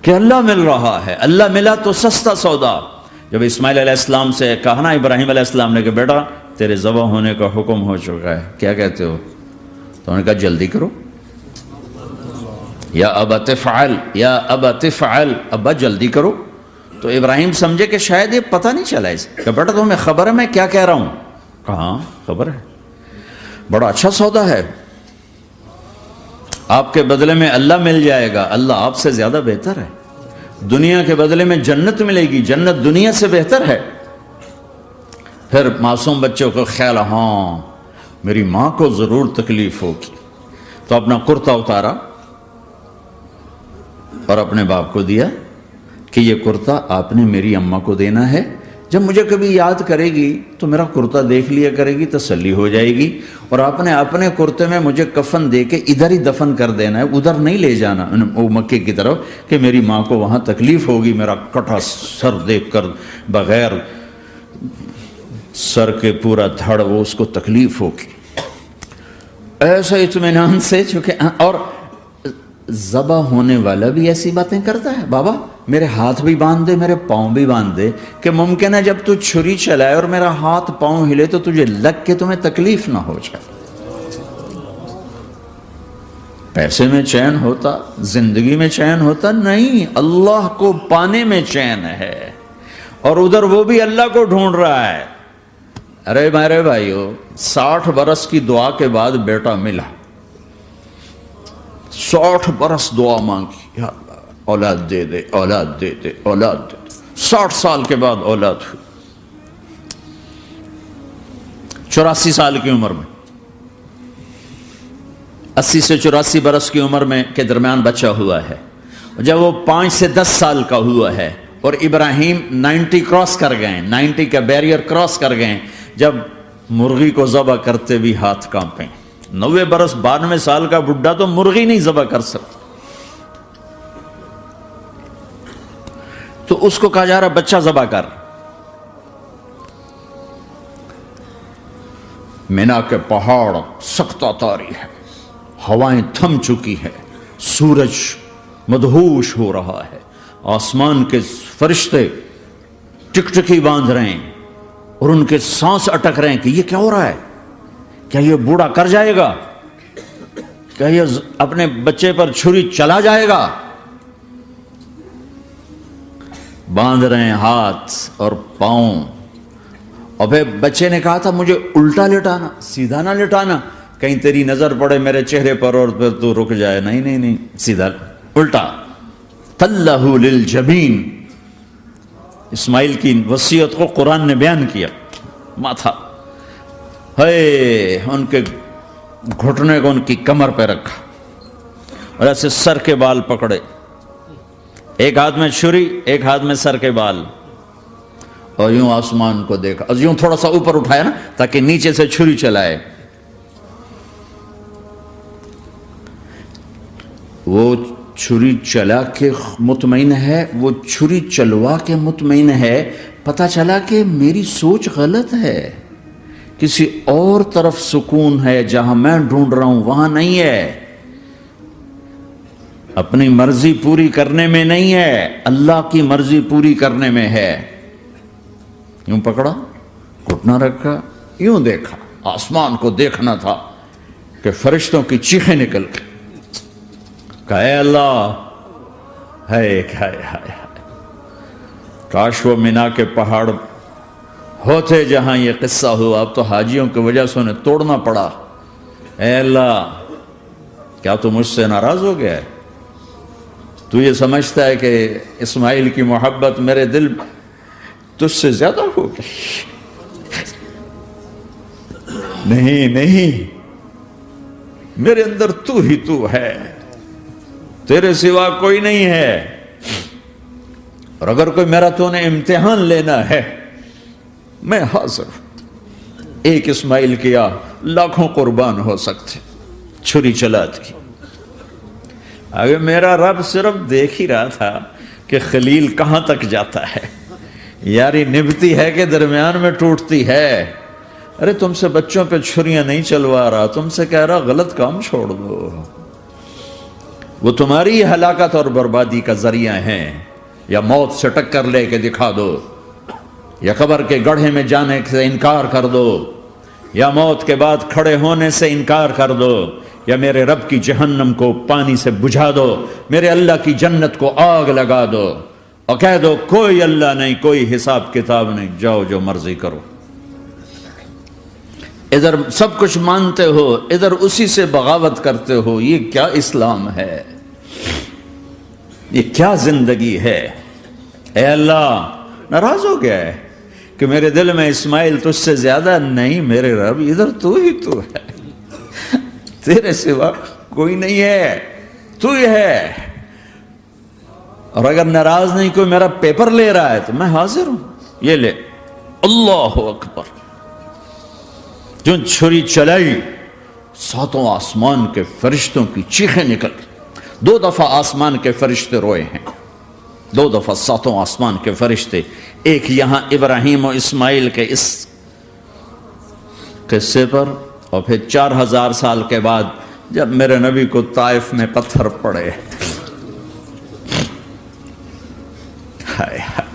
کہ اللہ مل رہا ہے، اللہ ملا تو سستا سودا۔ جب اسماعیل علیہ السلام سے کہا نا ابراہیم علیہ السلام نے کہ بیٹا تیرے ذبح ہونے کا حکم ہو چکا ہے، کیا کہتے ہو؟ تو انہوں نے کہا جلدی کرو، یا ابا تفعل، یا ابا تفعل، ابا جلدی کرو۔ تو ابراہیم سمجھے کہ شاید یہ پتہ نہیں چلا اسے کہ بیٹا تمہیں خبر ہے میں کیا کہہ رہا ہوں؟ کہاں خبر ہے، بڑا اچھا سودا ہے، آپ کے بدلے میں اللہ مل جائے گا، اللہ آپ سے زیادہ بہتر ہے، دنیا کے بدلے میں جنت ملے گی، جنت دنیا سے بہتر ہے۔ پھر معصوم بچوں کو خیال، ہاں میری ماں کو ضرور تکلیف ہوگی، تو اپنا کرتا اتارا اور اپنے باپ کو دیا کہ یہ کرتا آپ نے میری اماں کو دینا ہے، جب مجھے کبھی یاد کرے گی تو میرا کرتا دیکھ لیا کرے گی، تسلی ہو جائے گی، اور آپ نے اپنے کرتے میں مجھے کفن دے کے ادھر ہی دفن کر دینا ہے، ادھر نہیں لے جانا وہ مکے کی طرف کہ میری ماں کو وہاں تکلیف ہوگی، میرا کٹا سر دیکھ کر بغیر سر کے پورا دھڑ وہ اس کو تکلیف ہوگی۔ ایسا اطمینان سے، چونکہ اور ذبح ہونے والا بھی ایسی باتیں کرتا ہے، بابا میرے ہاتھ بھی باندھ دے، میرے پاؤں بھی باندھ دے، کہ ممکن ہے جب تو چھری چلائے اور میرا ہاتھ پاؤں ہلے تو تجھے لگ کے تمہیں تکلیف نہ ہو جائے۔ پیسے میں چین ہوتا، زندگی میں چین ہوتا نہیں، اللہ کو پانے میں چین ہے، اور ادھر وہ بھی اللہ کو ڈھونڈ رہا ہے۔ ارے میرے بھائیو، 60 برس کی دعا کے بعد بیٹا ملا، 60 برس دعا مانگی، یا اللہ اولاد دے دے، اولاد دے دے، اولاد دے دے، 60 سال کے بعد اولاد ہوئی، 84 سال کی عمر میں، 80 سے 84 برس کی عمر میں کے درمیان بچہ ہوا ہے۔ جب وہ 5 سے 10 سال کا ہوا ہے اور ابراہیم 90 کراس کر گئے، 90 کا بیریئر کراس کر گئے، جب مرغی کو ذبح کرتے بھی ہاتھ کانپیں، 90 برس 92 سال کا بڈھا تو مرغی نہیں ذبح کر سکتا، تو اس کو کہا جا رہا بچہ ذبح کر۔ مینا کے پہاڑ سکتہ طاری ہے، ہوائیں تھم چکی ہے، سورج مدہوش ہو رہا ہے، آسمان کے فرشتے ٹکٹکی باندھ رہے ہیں اور ان کے سانس اٹک رہے ہیں کہ یہ کیا ہو رہا ہے، کیا یہ بوڑھا کر جائے گا، کیا یہ اپنے بچے پر چھری چلا جائے گا؟ باندھ رہے ہیں ہاتھ اور پاؤں، اور پھر بچے نے کہا تھا مجھے الٹا لٹانا، سیدھا نہ لٹانا، کہیں تیری نظر پڑے میرے چہرے پر اور پھر تو رک جائے، نہیں نہیں نہیں، سیدھا الٹا۔ تَلَّهُ لِلْجَبِينِ، اسماعیل کی وصیت کو قرآن نے بیان کیا، ماتھا ہے ان کے گھٹنے کو ان کی کمر پہ رکھا اور ایسے سر کے بال پکڑے، ایک ہاتھ میں چھری، ایک ہاتھ میں سر کے بال، اور یوں آسمان کو دیکھا، اور یوں تھوڑا سا اوپر اٹھایا نا تاکہ نیچے سے چھری چلائے۔ وہ چھری چلا کے مطمئن ہے، وہ چھری چلوا کے مطمئن ہے، پتہ چلا کہ میری سوچ غلط ہے، کسی اور طرف سکون ہے، جہاں میں ڈھونڈ رہا ہوں وہاں نہیں ہے، اپنی مرضی پوری کرنے میں نہیں ہے، اللہ کی مرضی پوری کرنے میں ہے۔ یوں پکڑا، گھٹنا رکھا، یوں دیکھا، آسمان کو دیکھنا تھا کہ فرشتوں کی چیخیں نکل گئی، کہا اے اللہ، ہائے ہائے ہائے، کاش وہ مینا کے پہاڑ ہوتے جہاں یہ قصہ ہوا، اب تو حاجیوں کی وجہ سے انہیں توڑنا پڑا۔ اے اللہ، کیا تو مجھ سے ناراض ہو گیا ہے؟ تو یہ سمجھتا ہے کہ اسماعیل کی محبت میرے دل تجھ سے زیادہ ہو گئی؟ نہیں نہیں، میرے اندر تو ہی تو ہے، تیرے سوا کوئی نہیں ہے، اور اگر کوئی میرا تو نے امتحان لینا ہے میں حاضر ہوں۔ ایک اسماعیل کیا لاکھوں قربان ہو سکتے، چھری چلا دی۔ اگر میرا رب صرف دیکھ ہی رہا تھا کہ خلیل کہاں تک جاتا ہے، یاری نبھتی ہے کہ درمیان میں ٹوٹتی ہے۔ ارے تم سے بچوں پہ چھریاں نہیں چلوا رہا، تم سے کہہ رہا غلط کام چھوڑ دو، وہ تمہاری ہلاکت اور بربادی کا ذریعہ ہیں، یا موت سے ٹکر لے کے دکھا دو، یا قبر کے گڑھے میں جانے سے انکار کر دو، یا موت کے بعد کھڑے ہونے سے انکار کر دو، یا میرے رب کی جہنم کو پانی سے بجھا دو، میرے اللہ کی جنت کو آگ لگا دو، اور کہہ دو کوئی اللہ نہیں، کوئی حساب کتاب نہیں، جاؤ جو مرضی کرو۔ ادھر سب کچھ مانتے ہو، ادھر اسی سے بغاوت کرتے ہو۔ یہ کیا اسلام ہے؟ یہ کیا زندگی ہے؟ اے اللہ، ناراض ہو گیا ہے کہ میرے دل میں اسماعیل تجھ سے زیادہ نہیں، میرے رب ادھر تو ہی تو ہے، تیرے سوا کوئی نہیں ہے، تو ہی ہے۔ اور اگر ناراض نہیں کوئی میرا پیپر لے رہا ہے تو میں حاضر ہوں، یہ لے۔ اللہ اکبر! جو چھری چلائی، ساتوں آسمان کے فرشتوں کی چیخیں نکل گئی۔ 2 دفعہ آسمان کے فرشتے روئے ہیں، 2 دفعہ ساتوں آسمان کے فرشتے، ایک یہاں ابراہیم و اسماعیل کے اس قصے پر، اور پھر 4000 سال کے بعد جب میرے نبی کو طائف میں پتھر پڑے۔ ہائے ہائے!